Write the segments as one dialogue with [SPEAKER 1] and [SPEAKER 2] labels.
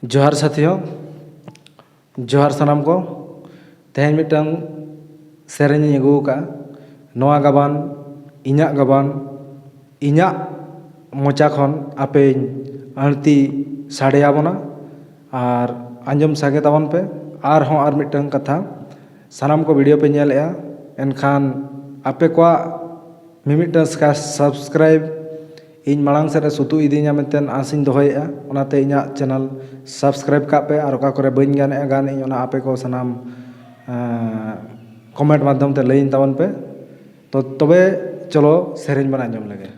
[SPEAKER 1] जोहार साथियों, जोहार सानाम को तेहन मिटन सेरेनी अगू का नवा गाबान इñा मोचा खन आपे आरती साड़ेयाबना और आंजम सागे ताबन पे आर मिटन कथा सानाम को वीडियो पे नेलेआ एनखान आपे को मिमिटन सब्सक्राइब इन मांग से सुतु इदीना मेंतेन आसिन दोहयेआ ओनाते इñा चैनल सब्सक्राइब का पे और करे बन गाने गान ओना आपे को सनाम कमेंट माध्यम ते लइन तावन पे तो तबे चलो सेरेन बन आंजम लगे।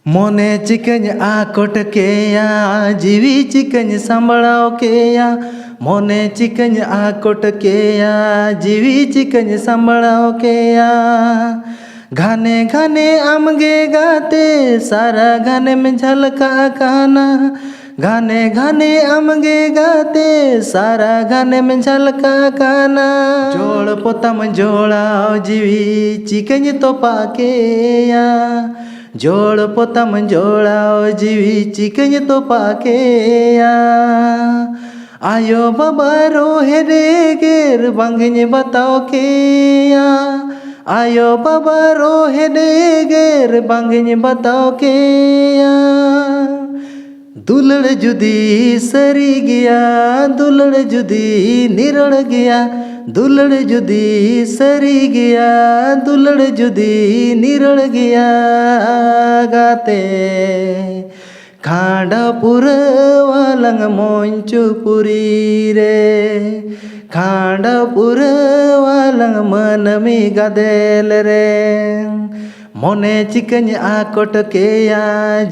[SPEAKER 2] मोने चिकन आकोट केया जीवी चिकन संभड़ाओ केया मोने चिकन आकोट केया जीवी चिकन संभड़ाओ केया घने घने आमगे गाते सारा घने में झलका काना घने घने आमगे गाते सारा घने में झलका काना जोड़ पोतम जोड़ाओ जीवी चिकन तो पाकेया जोड़ पोतम जोड़ाओ जीवी चिकन तो पाकेया आयो बाबा रोहे रे गेर बांगने बताओ केया आयो बाबा रोहे रे गेर बांगने बताओ केया दुलड़ जुदी सरी गया दुलड़ जुदी निरड़ गया दुलड़ जुदी सरी गया दुलड़ जुदी निरड़ गया गाते खांडापुर वालंग मोंचुपुरी रे खांडापुर वालंग मनमी गदेल रे मोने चिकन आकोट केया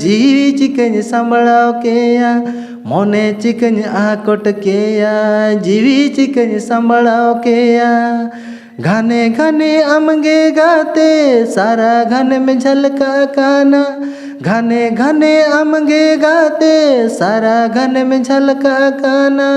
[SPEAKER 2] जीवी चिकन संभड़ाओ केया मोने चिकन आकोट केया जीवी चिकन संभड़ाओ केया घने घने आमगे गाते सारा घने में झलका काना घने घने आमगे गाते सारा घने में झलका काना।